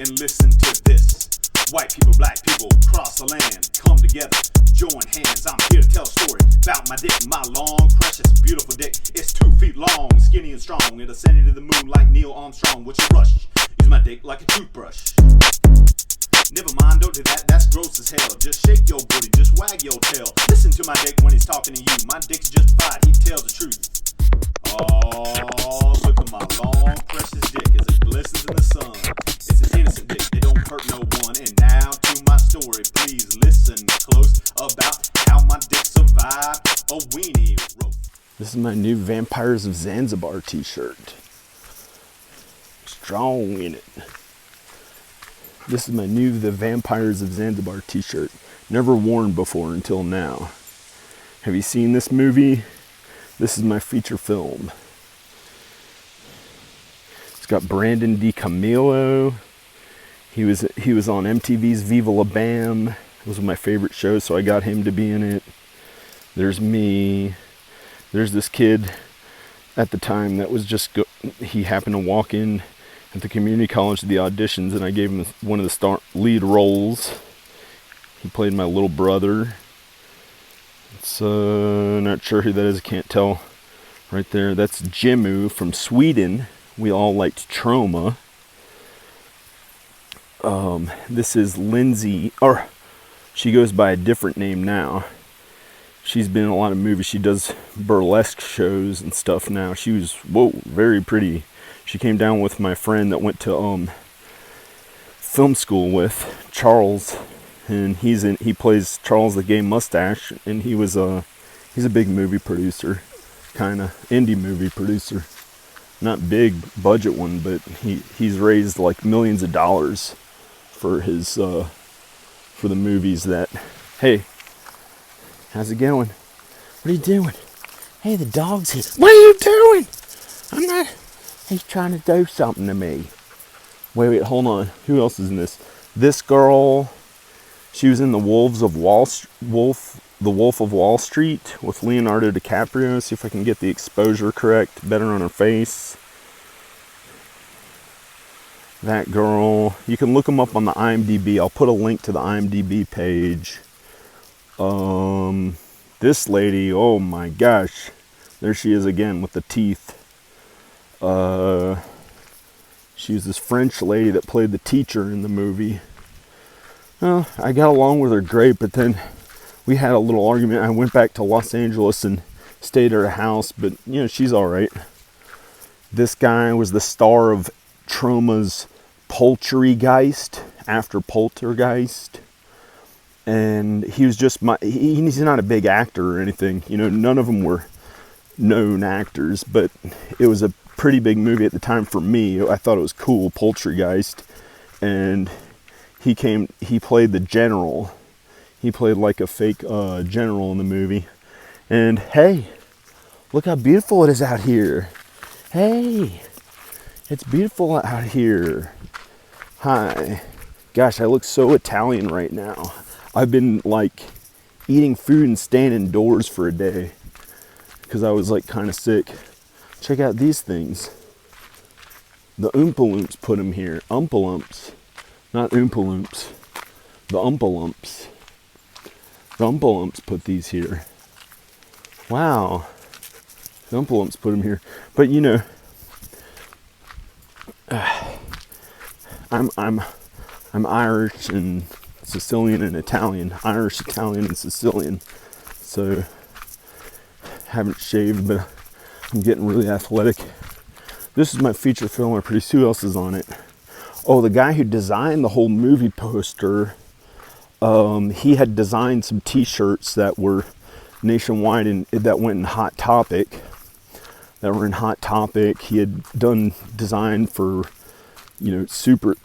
and listen to this. White people, black people, cross the land, come together, join hands. I'm here to tell a story about my dick, my long, precious, beautiful dick. It's 2 feet long, skinny and strong. It ascended to the moon like Neil Armstrong. What's your rush? Use my dick like a toothbrush. Never mind, don't do that, that's gross as hell. Just shake your booty, just wag your tail. Listen to my dick when he's talking to you. My dick's justified, he tells the truth. Oh, look at my long, precious dick as it glistens in the sun. It's an innocent dick, it don't hurt no one. And now to my story, please listen close about how my dick survived a weenie roast. This is my new Vampires of Zanzibar t-shirt. Strong in it. This is my new The Vampires of Zanzibar t-shirt. Never worn before until now. Have you seen this movie? This is my feature film. It's got Brandon DiCamillo. He was on MTV's Viva La Bam. It was one of my favorite shows, so I got him to be in it. There's me. There's this kid at the time that was he happened to walk in at the community college to the auditions, and I gave him one of the lead roles. He played my little brother. So not sure who that is, I can't tell right there. That's Jimu from Sweden. We all liked Trauma. This is Lindsay, or she goes by a different name now. She's been in a lot of movies. She does burlesque shows and stuff now. She was, very pretty. She came down with my friend that went to film school with, Charles, and he plays Charles the Gay Mustache, and he's a big movie producer, kind of indie movie producer. Not big budget one, but he's raised like millions of dollars for his for the movies that. Hey, how's it going? What are you doing? Hey, the dog's here. What are you doing? I'm not. He's trying to do something to me. Wait, hold on. Who else is in this? This girl, she was in The Wolf of Wall Street with Leonardo DiCaprio. See if I can get the exposure correct, better on her face. That girl. You can look them up on the IMDb. I'll put a link to the IMDb page. This lady, oh my gosh. There she is again with the teeth. She was this French lady that played the teacher in the movie. Well, I got along with her great, but then we had a little argument. I went back to Los Angeles and stayed at her house, but she's all right. This guy was the star of Trauma's Poultrygeist after Poltergeist, and he was just he's not a big actor or anything. None of them were known actors, but it was a pretty big movie at the time for me. I thought it was cool, Poultrygeist. And he played the general. He played like a fake general in the movie. And hey, look how beautiful it is out here. Hey, it's beautiful out here. Hi. Gosh, I look so Italian right now. I've been like eating food and staying indoors for a day because I was like kind of sick. Check out these things. The Oompa Loomps put them here. Oompa Loomps. Not Oompa Loomps. The Oompa Loomps. The Oompa Loomps put these here. Wow. The Oompa Loomps put them here. But I'm Irish and Sicilian and Italian. Irish, Italian, and Sicilian. So haven't shaved, but I'm getting really athletic. This is my feature film I produced. Who else is on it? Oh, the guy who designed the whole movie poster, he had designed some t-shirts that were nationwide and that went in Hot Topic. That were in Hot Topic. He had done design for, super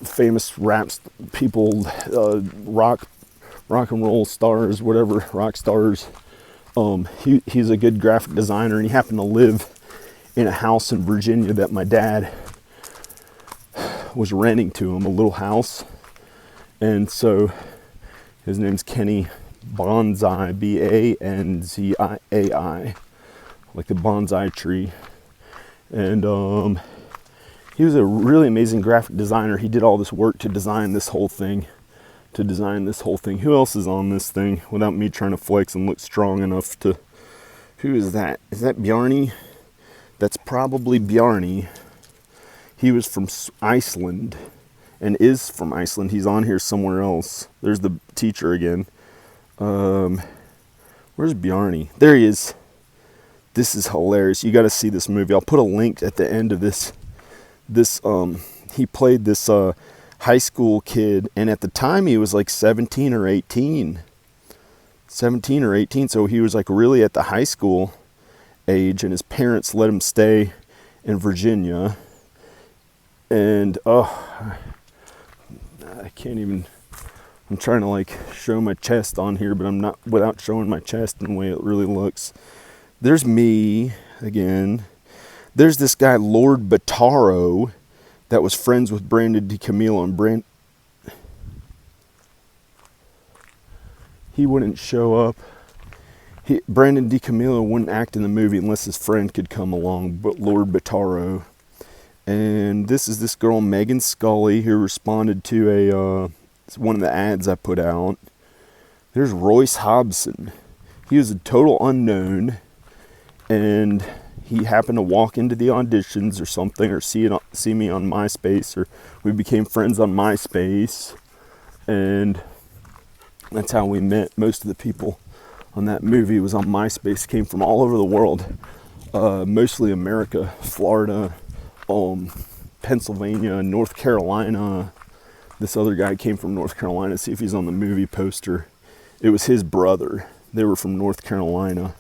famous raps people, rock and roll stars, whatever, rock stars. He's a good graphic designer, and he happened to live in a house in Virginia that my dad was renting to him, a little house. And so his name's Kenny Bonsai, Banzai, like the bonsai tree. And He was a really amazing graphic designer. He did all this work to design this whole thing. Who else is on this thing without me trying to flex and look strong enough to... Who is that? Is that Bjarni? That's probably Bjarni. He was from Iceland and is from Iceland. He's on here somewhere else. There's the teacher again. Where's Bjarni? There he is. This is hilarious. You got to see this movie. I'll put a link at the end of this. He played this high school kid, and at the time he was like 17 or 18. So he was like really at the high school age, and his parents let him stay in Virginia. And I can't even... I'm trying to like show my chest on here, but I'm not without showing my chest in the way it really looks. There's me again. There's this guy, Lord Bataro, that was friends with Brandon DiCamillo, and he wouldn't show up. Brandon DiCamillo wouldn't act in the movie unless his friend could come along, but Lord Bataro. And this is this girl, Megan Scully, who responded to one of the ads I put out. There's Royce Hobson. He was a total unknown, and he happened to walk into the auditions or something, or see me on MySpace, or we became friends on MySpace, and that's how we met. Most of the people on that movie was on MySpace, came from all over the world, mostly America, Florida, Pennsylvania, North Carolina. This other guy came from North Carolina. See if he's on the movie poster. It was his brother. They were from North Carolina.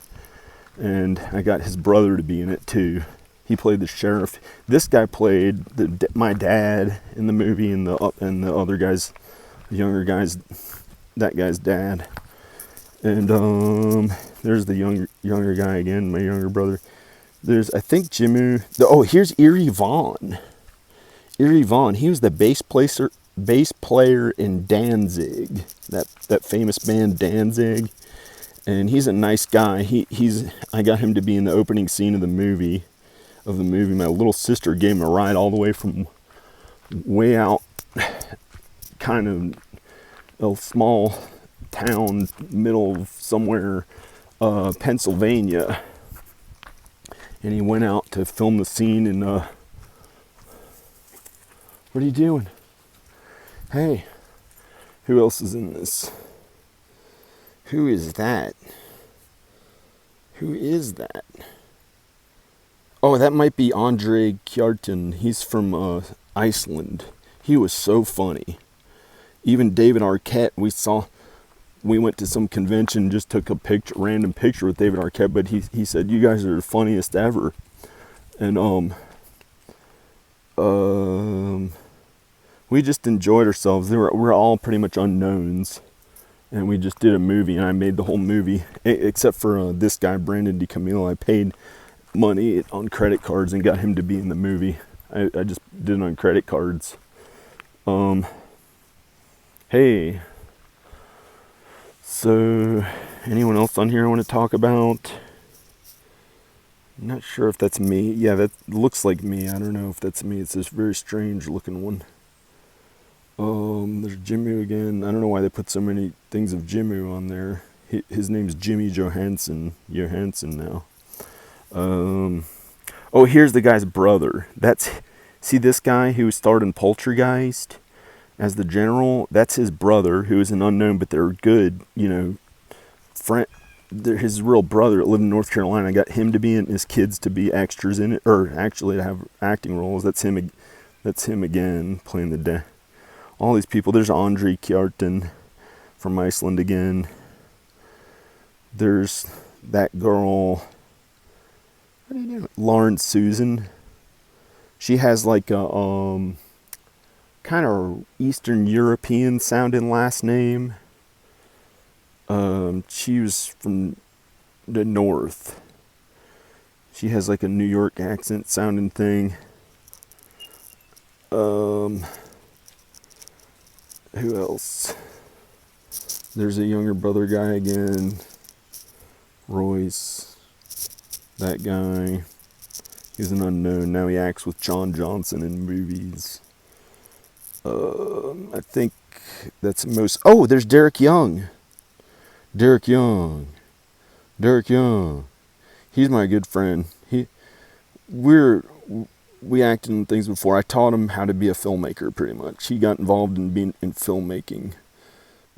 And I got his brother to be in it too. He played the sheriff. This guy played my dad in the movie, and the other guys, the younger guys, that guy's dad. And there's the younger guy again, my younger brother. There's, I think, Jimmy. Here's Eerie Vaughn. Eerie Vaughn. He was the bass player in Danzig, that famous band Danzig, and he's a nice guy. I got him to be in the opening scene of the movie. My little sister gave him a ride all the way from way out, kind of a small town, middle of somewhere, Pennsylvania, and he went out to film the scene. And what are you doing? Hey, who else is in this? Who is that? Oh, that might be Andre Kjartan. He's from Iceland. He was so funny. Even David Arquette, we went to some convention, just took a random picture with David Arquette, but he said, "You guys are the funniest ever." And we just enjoyed ourselves. We're all pretty much unknowns, and we just did a movie, and I made the whole movie, except for this guy, Brandon DiCamillo. I paid money on credit cards and got him to be in the movie. I just did it on credit cards. Hey, so anyone else on here I want to talk about? I'm not sure if that's me. Yeah, that looks like me. I don't know if that's me. It's this very strange looking one. There's Jimmy again. I don't know why they put so many things of Jimmy on there. His name's Jimmy Johansson now. Here's the guy's brother. See this guy who starred in Poltergeist as the general? That's his brother, who is an unknown, but they're good, friend. His real brother that lived in North Carolina. I got him to be in, his kids to be extras in it, or actually to have acting roles. That's him again, playing the dad. All these people. There's Andre Kjartan from Iceland again. There's that girl, what do you do? Lauren Susan. She has like a kind of Eastern European sounding last name. She was from the north. She has like a New York accent sounding thing. Who else? There's a younger brother guy again. Royce. That guy. He's an unknown. Now he acts with John Johnson in movies. I think that's most... Oh, there's Derek Young. Derek Young. He's my good friend. We acted in things before. I taught him how to be a filmmaker, pretty much. He got involved in being in filmmaking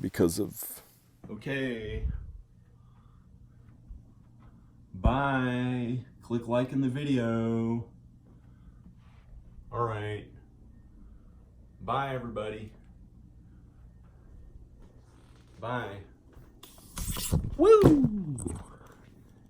because of... Okay. Bye. Click like in the video. All right. Bye, everybody. Bye. Woo!